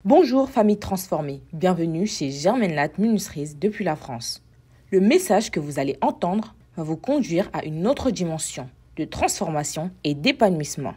Bonjour famille transformée, bienvenue chez Germaine Latte Ministries depuis la France. Le message que vous allez entendre va vous conduire à une autre dimension de transformation et d'épanouissement.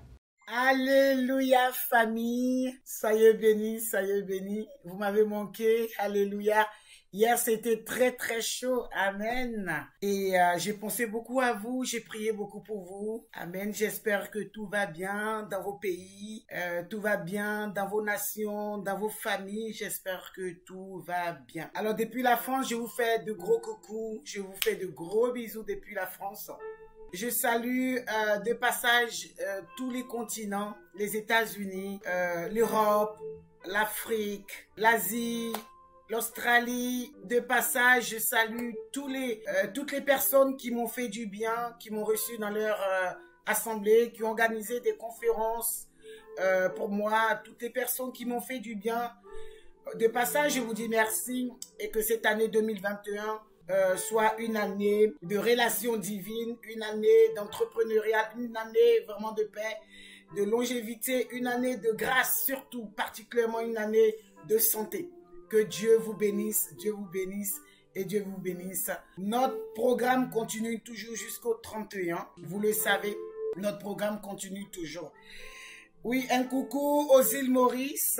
Alléluia famille, soyez bénis, vous m'avez manqué, alléluia. Hier c'était très chaud, amen. Et j'ai pensé beaucoup à vous, j'ai prié beaucoup pour vous, amen. J'espère que tout va bien dans vos pays, tout va bien dans vos nations, dans vos familles, j'espère que tout va bien. Alors depuis la France, je vous fais de gros coucous, je vous fais de gros bisous depuis la France. Je salue de passage tous les continents, les États-Unis, l'Europe, l'Afrique, l'Asie, l'Australie. De passage, je salue toutes les personnes qui m'ont fait du bien, qui m'ont reçu dans leur assemblée, qui ont organisé des conférences pour moi, toutes les personnes qui m'ont fait du bien. De passage, je vous dis merci et que cette année 2021 soit une année de relations divines, une année d'entrepreneuriat, une année vraiment de paix, de longévité, une année de grâce, surtout particulièrement une année de santé. Que Dieu vous bénisse et Dieu vous bénisse. Notre programme continue toujours jusqu'au 31, vous le savez, notre programme continue toujours. Oui, un coucou aux îles Maurice,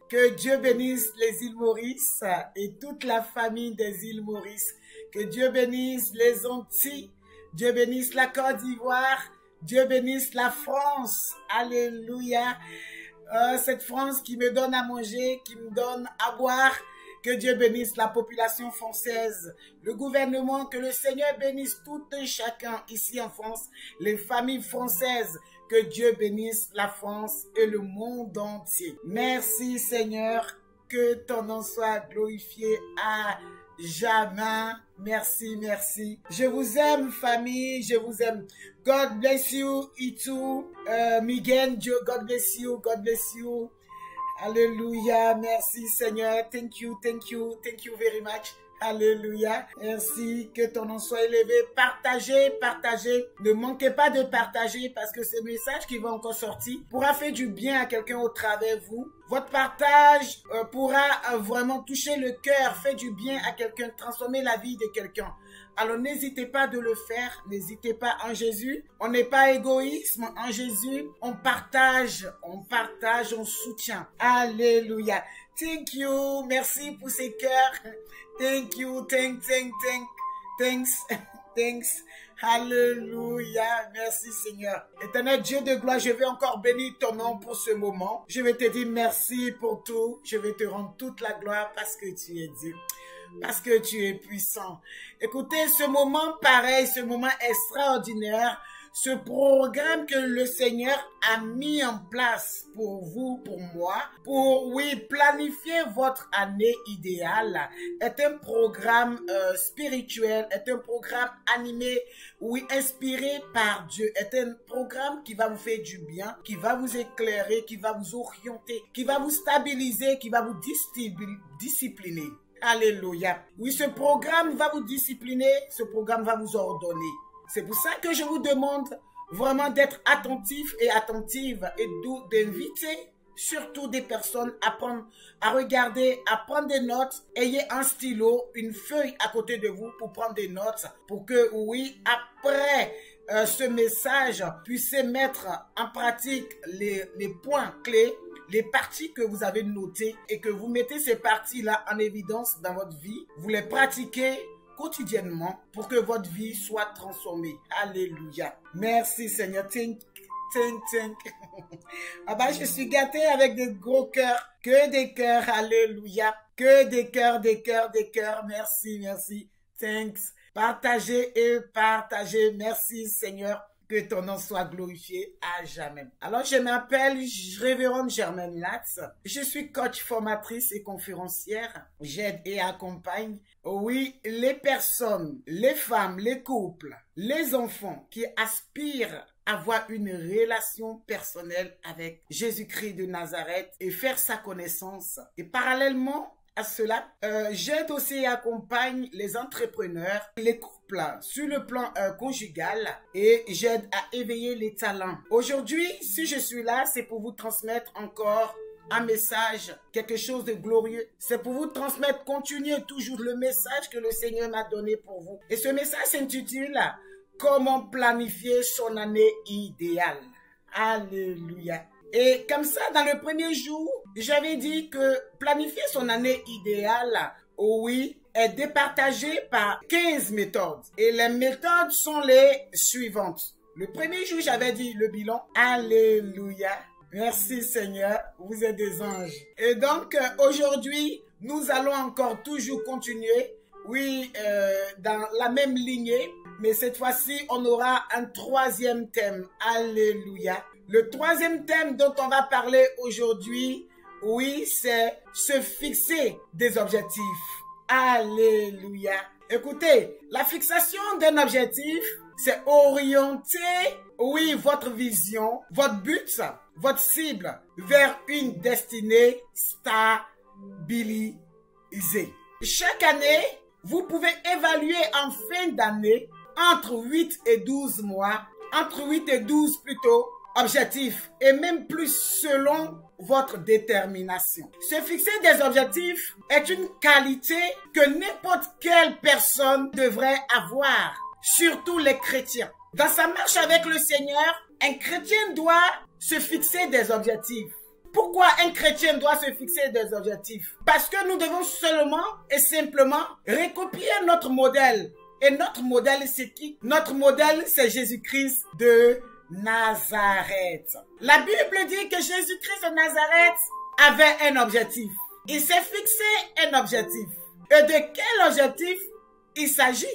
que Dieu bénisse les îles Maurice et toute la famille des îles Maurice. Que Dieu bénisse les Antilles, Dieu bénisse la Côte d'Ivoire, Dieu bénisse la France. Alléluia. Cette France qui me donne à manger, qui me donne à boire. Que Dieu bénisse la population française, le gouvernement, que le Seigneur bénisse tout un chacun ici en France, les familles françaises. Que Dieu bénisse la France et le monde entier. Merci Seigneur, que ton nom soit glorifié à jamais. Merci. Je vous aime famille, je vous aime. God bless you, Itu, Miguel, God bless you. Alléluia, merci Seigneur, thank you very much. Alléluia, merci, que ton nom soit élevé. Partagez, ne manquez pas de partager parce que ce message qui va encore sortir pourra faire du bien à quelqu'un au travers de vous. Votre partage pourra vraiment toucher le cœur, faire du bien à quelqu'un, transformer la vie de quelqu'un. Alors n'hésitez pas de le faire, n'hésitez pas en Jésus. On n'est pas égoïsme en Jésus, on partage, on soutient. Alléluia. Thank you, merci pour ces cœurs. Thank you, thanks. Alléluia, merci Seigneur. Éternel Dieu de gloire, je vais encore bénir ton nom pour ce moment. Je vais te dire merci pour tout. Je vais te rendre toute la gloire parce que tu es Dieu. Parce que tu es puissant. Écoutez, ce moment pareil, ce moment extraordinaire, ce programme que le Seigneur a mis en place pour vous, pour moi, pour, planifier votre année idéale, est un programme spirituel, est un programme animé, inspiré par Dieu, est un programme qui va vous faire du bien, qui va vous éclairer, qui va vous orienter, qui va vous stabiliser, qui va vous discipliner. Alléluia. Oui, ce programme va vous discipliner, ce programme va vous ordonner. C'est pour ça que je vous demande vraiment d'être attentif et attentive et d'inviter surtout des personnes à regarder, à prendre des notes. Ayez un stylo, une feuille à côté de vous pour prendre des notes pour que, après ce message, puissiez mettre en pratique les points clés, les parties que vous avez notées et que vous mettez ces parties-là en évidence dans votre vie. Vous les pratiquez quotidiennement pour que votre vie soit transformée. Alléluia. Merci Seigneur. Thank. Je suis gâtée avec des gros cœurs. Que des cœurs. Alléluia. Que des cœurs. Merci. Thanks. Partagez. Merci Seigneur. Que ton nom soit glorifié à jamais. Alors, je m'appelle Révérende Germaine Latte. Je suis coach, formatrice et conférencière. J'aide et accompagne, les personnes, les femmes, les couples, les enfants qui aspirent à avoir une relation personnelle avec Jésus-Christ de Nazareth et faire sa connaissance. Et parallèlement à cela, j'aide aussi et accompagne les entrepreneurs, les couples sur le plan conjugal et j'aide à éveiller les talents. Aujourd'hui, si je suis là, c'est pour vous transmettre encore un message, quelque chose de glorieux. C'est pour vous transmettre, continuer toujours le message que le Seigneur m'a donné pour vous. Et ce message s'intitule « Comment planifier son année idéale ». Alléluia. Et comme ça, dans le premier jour, j'avais dit que planifier son année idéale, oui, est départagé par 15 méthodes. Et les méthodes sont les suivantes. Le premier jour, j'avais dit le bilan. Alléluia. Merci Seigneur, vous êtes des anges. Et donc, aujourd'hui, nous allons encore toujours continuer, oui, dans la même lignée. Mais cette fois-ci, on aura un troisième thème. Alléluia. Le troisième thème dont on va parler aujourd'hui, oui, c'est se fixer des objectifs. Alléluia. Écoutez, la fixation d'un objectif, c'est orienter, oui, votre vision, votre but, votre cible vers une destinée stabilisée. Chaque année, vous pouvez évaluer en fin d'année entre 8 et 12 mois, entre 8 et 12 plutôt, objectifs et même plus selon votre détermination. Se fixer des objectifs est une qualité que n'importe quelle personne devrait avoir, surtout les chrétiens. Dans sa marche avec le Seigneur, un chrétien doit se fixer des objectifs. Pourquoi un chrétien doit se fixer des objectifs? Parce que nous devons seulement et simplement recopier notre modèle. Et notre modèle, c'est qui? Notre modèle, c'est Jésus-Christ de Nazareth. La Bible dit que Jésus-Christ de Nazareth avait un objectif. Il s'est fixé un objectif. Et de quel objectif il s'agit?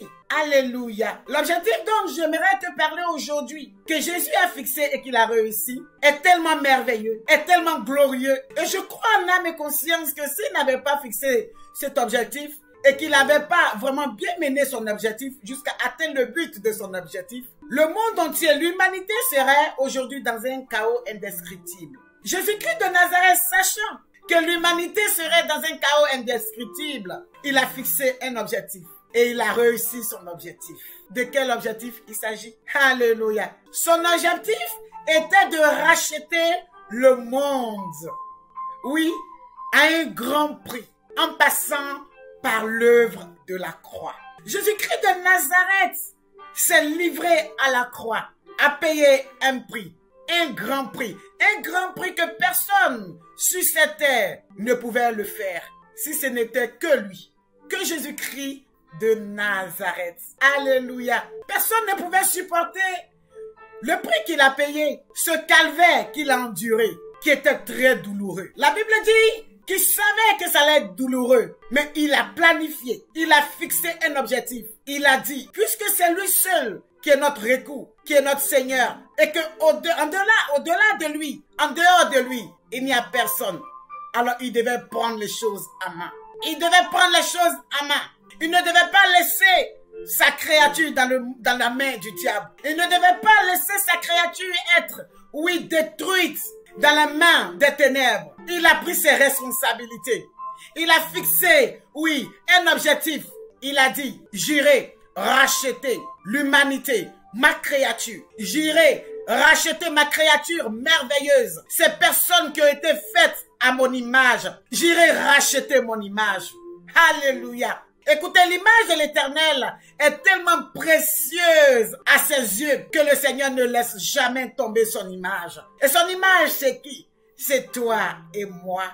Alléluia. L'objectif dont j'aimerais te parler aujourd'hui, que Jésus a fixé et qu'il a réussi, est tellement merveilleux, est tellement glorieux. Et je crois en âme et conscience que s'il n'avait pas fixé cet objectif, et qu'il n'avait pas vraiment bien mené son objectif jusqu'à atteindre le but de son objectif, le monde entier, l'humanité serait aujourd'hui dans un chaos indescriptible. Jésus-Christ de Nazareth, sachant que l'humanité serait dans un chaos indescriptible, il a fixé un objectif et il a réussi son objectif. De quel objectif il s'agit? Alléluia. Son objectif était de racheter le monde. Oui, à un grand prix, en passant par l'œuvre de la croix. Jésus-Christ de Nazareth s'est livré à la croix, a payé un prix, un grand prix que personne sur cette terre ne pouvait le faire si ce n'était que lui, que Jésus-Christ de Nazareth. Alléluia. Personne ne pouvait supporter le prix qu'il a payé, ce calvaire qu'il a enduré, qui était très douloureux. La Bible dit qu'il savait que ça allait être douloureux, mais il a planifié, il a fixé un objectif. Il a dit, puisque c'est lui seul qui est notre recours, qui est notre Seigneur, et que au-delà de lui, en dehors de lui, il n'y a personne. Alors il devait prendre les choses à main. Il devait prendre les choses à main. Il ne devait pas laisser sa créature dans la main du diable. Il ne devait pas laisser sa créature être, oui, détruite dans la main des ténèbres. Il a pris ses responsabilités. Il a fixé, oui, un objectif. Il a dit, j'irai racheter l'humanité, ma créature. J'irai racheter ma créature merveilleuse. Ces personnes qui ont été faites à mon image. J'irai racheter mon image. Alléluia. Écoutez, l'image de l'Éternel est tellement précieuse à ses yeux que le Seigneur ne laisse jamais tomber son image. Et son image, c'est qui? C'est toi et moi.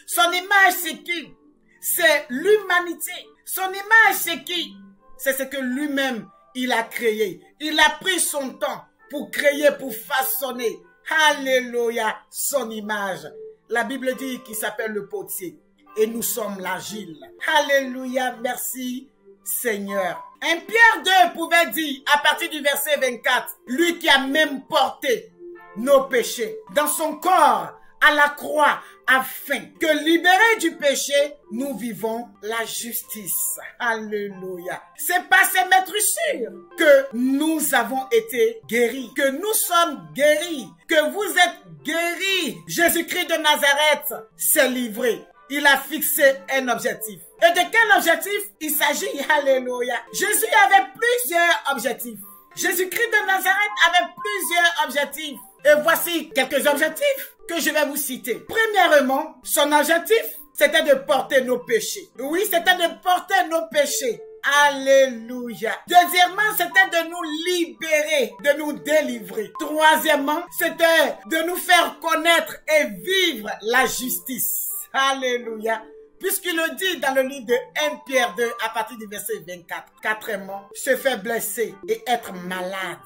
Son image, c'est qui? C'est l'humanité. Son image, c'est qui? C'est ce que lui-même, il a créé. Il a pris son temps pour créer, pour façonner. Alléluia, son image. La Bible dit qu'il s'appelle le potier. Et nous sommes l'argile. Alléluia, merci Seigneur. Un Pierre 2 pouvait dire à partir du verset 24, lui qui a même porté nos péchés dans son corps à la croix afin que libérés du péché, nous vivons la justice. Alléluia. C'est par ces maîtrisures que nous avons été guéris, que nous sommes guéris, que vous êtes guéris. Jésus-Christ de Nazareth s'est livré. Il a fixé un objectif. Et de quel objectif il s'agit? Alléluia. Jésus avait plusieurs objectifs. Jésus-Christ de Nazareth avait plusieurs objectifs. Et voici quelques objectifs. que je vais vous citer. Premièrement, son objectif, c'était de porter nos péchés. Oui, c'était de porter nos péchés. Alléluia. Deuxièmement, c'était de nous libérer, de nous délivrer. Troisièmement, c'était de nous faire connaître et vivre la justice. Alléluia. Puisqu'il le dit dans le livre de 1 Pierre 2 à partir du verset 24. Quatrièmement, se faire blesser et être malade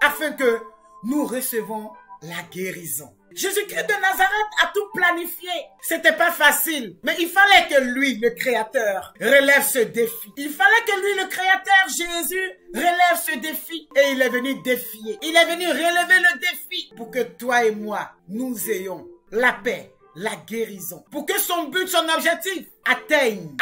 afin que nous recevons la guérison. Jésus-Christ de Nazareth a tout planifié. C'était pas facile, mais il fallait que lui, le Créateur, relève ce défi. Il fallait que lui, le Créateur, Jésus, relève ce défi. Et il est venu défier. Il est venu relever le défi pour que toi et moi, nous ayons la paix, la guérison. Pour que son but, son objectif, atteigne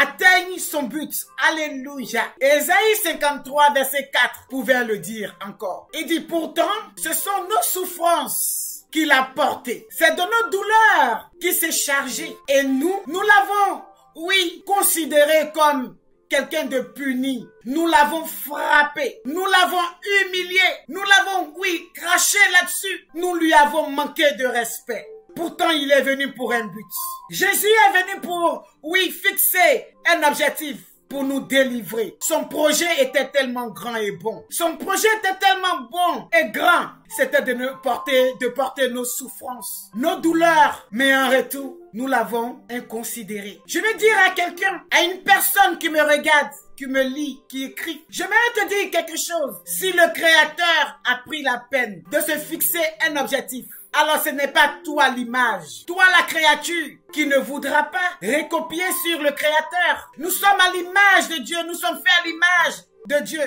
son but. Alléluia. Ésaïe 53, verset 4, pouvait le dire encore. Il dit, pourtant, ce sont nos souffrances qu'il a porté. C'est de nos douleurs qu'il s'est chargé. Et nous l'avons, oui, considéré comme quelqu'un de puni. Nous l'avons frappé. Nous l'avons humilié. Nous l'avons, oui, craché là-dessus. Nous lui avons manqué de respect. Pourtant, il est venu pour un but. Jésus est venu pour, oui, fixer un objectif. Pour nous délivrer. Son projet était tellement grand et bon. Son projet était tellement bon et grand. C'était de porter nos souffrances, nos douleurs. Mais en retour, nous l'avons inconsidéré. Je vais dire à quelqu'un, à une personne qui me regarde, qui me lit, qui écrit. J'aimerais te dire quelque chose. Si le Créateur a pris la peine de se fixer un objectif, alors ce n'est pas toi l'image, toi la créature qui ne voudra pas recopier sur le Créateur. Nous sommes à l'image de Dieu, nous sommes faits à l'image de Dieu.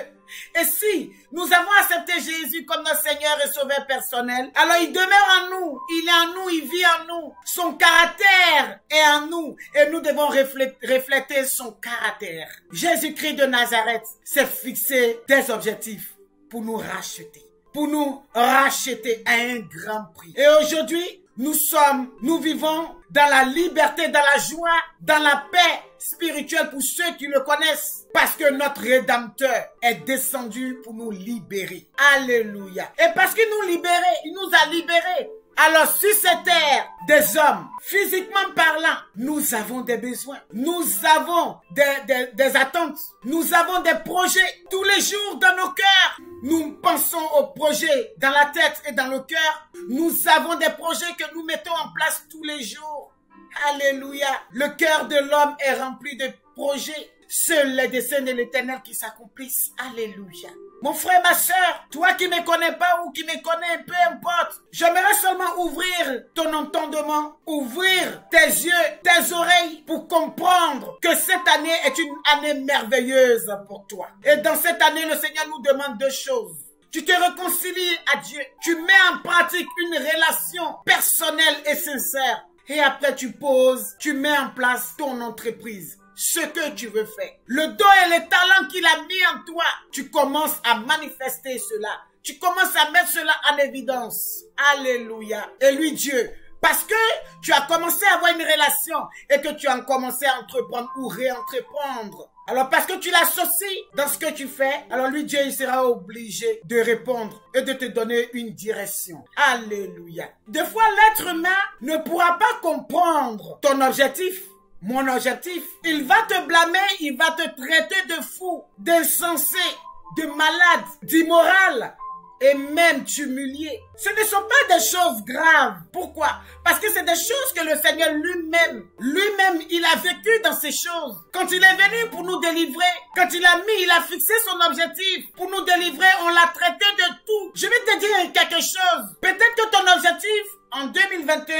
Et si nous avons accepté Jésus comme notre Seigneur et Sauveur personnel, alors il demeure en nous, il est en nous, il vit en nous. Son caractère est en nous et nous devons refléter son caractère. Jésus-Christ de Nazareth s'est fixé des objectifs pour nous racheter. Pour nous racheter à un grand prix. Et aujourd'hui, nous vivons dans la liberté, dans la joie, dans la paix spirituelle pour ceux qui le connaissent. Parce que notre Rédempteur est descendu pour nous libérer. Alléluia. Et parce qu'il nous a libérés. Alors sur cette terre des hommes, physiquement parlant, nous avons des besoins, nous avons des attentes, nous avons des projets tous les jours dans nos cœurs. Nous pensons aux projets dans la tête et dans le cœur. Nous avons des projets que nous mettons en place tous les jours. Alléluia. Le cœur de l'homme est rempli de projets. Seuls les desseins de l'Éternel qui s'accomplissent. Alléluia. Mon frère, ma soeur, toi qui ne me connais pas ou qui me connais, peu importe, j'aimerais seulement ouvrir ton entendement, ouvrir tes yeux, tes oreilles pour comprendre que cette année est une année merveilleuse pour toi. Et dans cette année, le Seigneur nous demande deux choses. Tu te réconcilies à Dieu, tu mets en pratique une relation personnelle et sincère. Et après tu mets en place ton entreprise. Ce que tu veux faire. Le don et les talents qu'il a mis en toi, tu commences à manifester cela. Tu commences à mettre cela en évidence. Alléluia. Et lui, Dieu, parce que tu as commencé à avoir une relation et que tu as commencé à entreprendre ou réentreprendre. Alors parce que tu l'associes dans ce que tu fais, alors lui, Dieu, il sera obligé de répondre et de te donner une direction. Alléluia. Des fois, l'être humain ne pourra pas comprendre ton objectif. Mon objectif, il va te blâmer, il va te traiter de fou, d'insensé, de malade, d'immoral et même t'humilier. Ce ne sont pas des choses graves. Pourquoi? Parce que c'est des choses que le Seigneur lui-même, il a vécu dans ces choses. Quand il est venu pour nous délivrer, quand il a fixé son objectif pour nous délivrer, on l'a traité de tout. Je vais te dire quelque chose. Peut-être que ton objectif en 2021,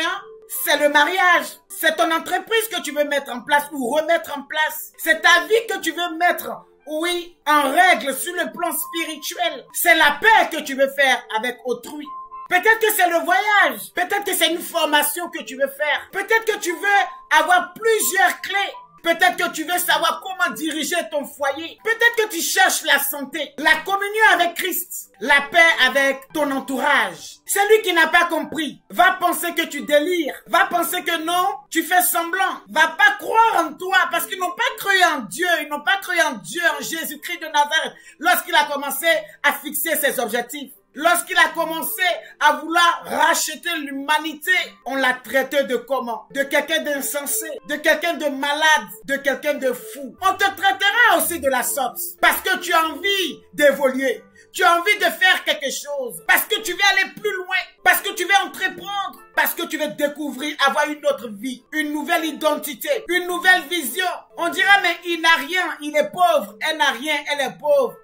c'est le mariage. C'est ton entreprise que tu veux mettre en place ou remettre en place. C'est ta vie que tu veux mettre, oui, en règle sur le plan spirituel. C'est la paix que tu veux faire avec autrui. Peut-être que c'est le voyage. Peut-être que c'est une formation que tu veux faire. Peut-être que tu veux avoir plusieurs clés. Peut-être que tu veux savoir comment diriger ton foyer. Peut-être que tu cherches la santé, la communion avec Christ, la paix avec ton entourage. Celui qui n'a pas compris va penser que tu délires, va penser que non, tu fais semblant, va pas croire en toi parce qu'ils n'ont pas cru en Dieu, ils n'ont pas cru en Dieu, en Jésus-Christ de Nazareth, lorsqu'il a commencé à fixer ses objectifs. Lorsqu'il a commencé à vouloir racheter l'humanité, on l'a traité de comment? De quelqu'un d'insensé, de quelqu'un de malade, de quelqu'un de fou. On te traitera aussi de la sorte parce que tu as envie d'évoluer. Tu as envie de faire quelque chose parce que tu veux aller plus loin, parce que tu veux entreprendre, parce que tu veux découvrir, avoir une autre vie, une nouvelle identité, une nouvelle vision. On dira mais il n'a rien, il est pauvre, elle n'a rien, elle est pauvre.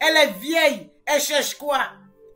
Elle est vieille, elle cherche quoi?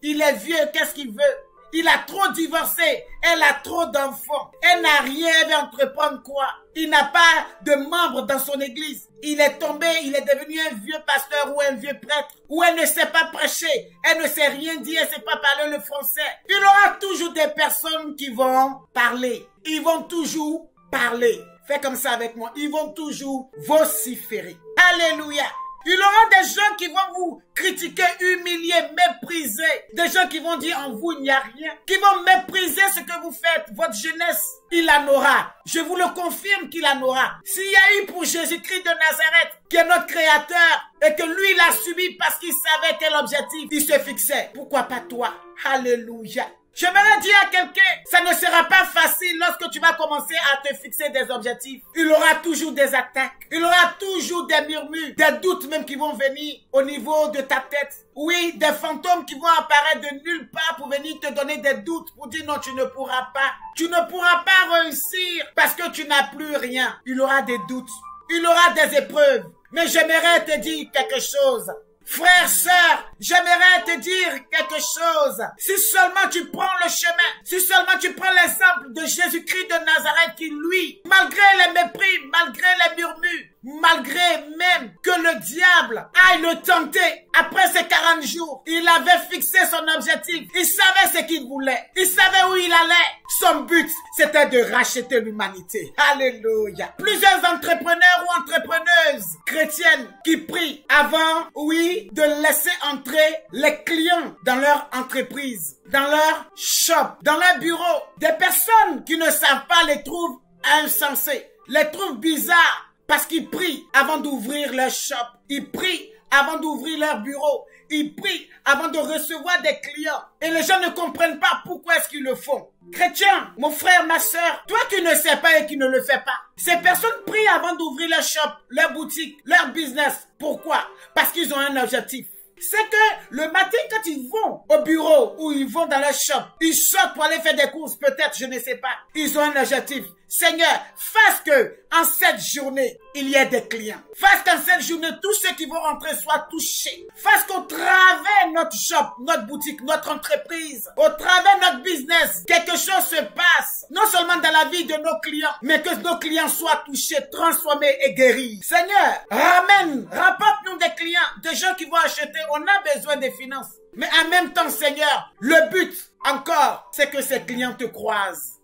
Il est vieux, qu'est-ce qu'il veut? Il a trop divorcé, elle a trop d'enfants. Elle n'a rien, elle veut entreprendre quoi? Il n'a pas de membres dans son église. Il est tombé, il est devenu un vieux pasteur ou un vieux prêtre. Ou elle ne sait pas prêcher, elle ne sait rien dire, elle ne sait pas parler le français. Il y aura toujours des personnes qui vont parler. Ils vont toujours parler. Fais comme ça avec moi. Ils vont toujours vociférer. Alléluia. Il y aura des gens qui vont vous critiquer, humilier, mépriser. Des gens qui vont dire en vous il n'y a rien. Qui vont mépriser ce que vous faites, votre jeunesse. Il en aura. Je vous le confirme qu'il en aura. S'il y a eu pour Jésus-Christ de Nazareth, qui est notre créateur, et que lui il a subi parce qu'il savait quel objectif il se fixait. Pourquoi pas toi? Alléluia. J'aimerais dire à quelqu'un, ça ne sera pas facile lorsque tu vas commencer à te fixer des objectifs. Il y aura toujours des attaques. Il y aura toujours des murmures, des doutes même qui vont venir au niveau de ta tête. Oui, des fantômes qui vont apparaître de nulle part pour venir te donner des doutes, pour dire non, tu ne pourras pas. Tu ne pourras pas réussir parce que tu n'as plus rien. Il y aura des doutes. Il y aura des épreuves. Mais j'aimerais te dire quelque chose. Frère, sœur, j'aimerais te dire quelque chose. Si seulement tu prends le chemin, si seulement tu prends l'exemple de Jésus-Christ de Nazareth qui, lui, malgré les mépris, malgré les murmures, malgré même que le diable aille le tenter, après ces 40 jours, il avait fixé son objectif. Il savait ce qu'il voulait. Il savait où il allait. Son but, c'était de racheter l'humanité. Alléluia. Plusieurs entrepreneurs ou entrepreneuses chrétiennes qui prient avant, oui, de laisser entrer les clients dans leur entreprise, dans leur shop, dans leur bureau. Des personnes qui ne savent pas les trouvent insensés, les trouvent bizarres. Parce qu'ils prient avant d'ouvrir leur shop. Ils prient avant d'ouvrir leur bureau. Ils prient avant de recevoir des clients. Et les gens ne comprennent pas pourquoi est-ce qu'ils le font. Chrétien, mon frère, ma soeur, toi qui ne sais pas et qui ne le fais pas. Ces personnes prient avant d'ouvrir leur shop, leur boutique, leur business. Pourquoi? Parce qu'ils ont un objectif. C'est que le matin, quand ils vont au bureau ou ils vont dans leur shop, ils sortent pour aller faire des courses, peut-être, je ne sais pas. Ils ont un objectif. Seigneur, fasse que en cette journée, il y ait des clients. Fasse qu'en cette journée, tous ceux qui vont rentrer soient touchés. Fasse qu'au travers notre shop, notre boutique, notre entreprise, au travers notre business, quelque chose se passe. Non seulement dans la vie de nos clients, mais que nos clients soient touchés, transformés et guéris. Seigneur, rapporte-nous des clients, des gens qui vont acheter. On a besoin des finances. Mais en même temps, Seigneur, le but encore, c'est que ces clients te croisent.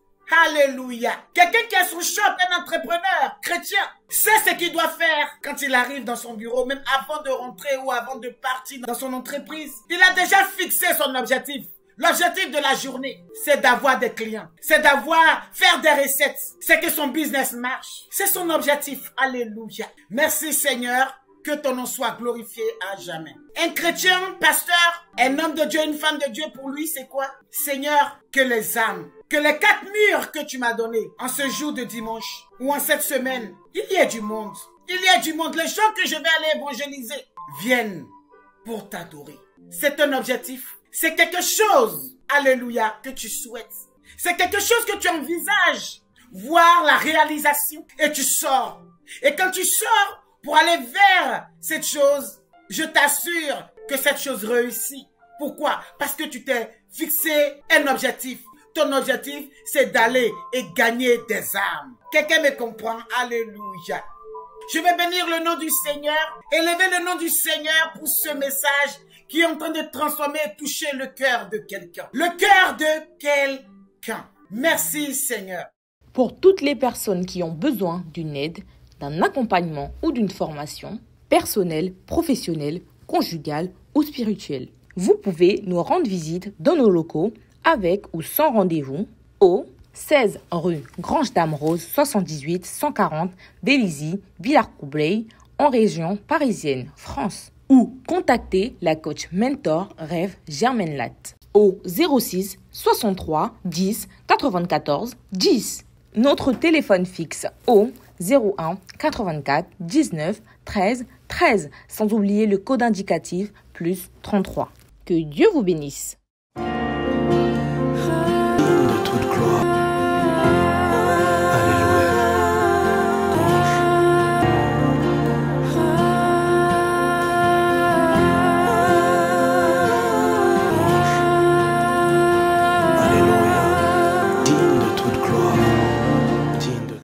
Alléluia. Quelqu'un qui a son shop, un entrepreneur chrétien, sait ce qu'il doit faire quand il arrive dans son bureau, même avant de rentrer ou avant de partir dans son entreprise. Il a déjà fixé son objectif. L'objectif de la journée, c'est d'avoir des clients. C'est faire des recettes. C'est que son business marche. C'est son objectif. Alléluia. Merci Seigneur. Que ton nom soit glorifié à jamais. Un chrétien, pasteur, un homme de Dieu, une femme de Dieu, pour lui, c'est quoi? Seigneur, que les âmes, que les 4 murs que tu m'as donnés en ce jour de dimanche ou en cette semaine, il y ait du monde. Il y a du monde. Les gens que je vais aller évangéliser viennent pour t'adorer. C'est un objectif. C'est quelque chose, alléluia, que tu souhaites. C'est quelque chose que tu envisages. Voir la réalisation et tu sors. Et quand tu sors, pour aller vers cette chose, je t'assure que cette chose réussit. Pourquoi? Parce que tu t'es fixé un objectif. Ton objectif, c'est d'aller et gagner des âmes. Quelqu'un me comprend? Alléluia. Je vais bénir le nom du Seigneur, élever le nom du Seigneur pour ce message qui est en train de transformer et toucher le cœur de quelqu'un. Le cœur de quelqu'un. Merci Seigneur. Pour toutes les personnes qui ont besoin d'une aide, d'un accompagnement ou d'une formation personnelle, professionnelle, conjugale ou spirituelle, vous pouvez nous rendre visite dans nos locaux avec ou sans rendez-vous au 16 rue Grange Dame Rose 78 140 Bélizy, Villars-Cobleil en région parisienne, France, ou contactez la coach mentor Rêve Germaine Latte. au 06 63 10 94 10. Notre téléphone fixe au 01 84 19 13 13, sans oublier le code indicatif plus 33. Que Dieu vous bénisse. De toute gloire.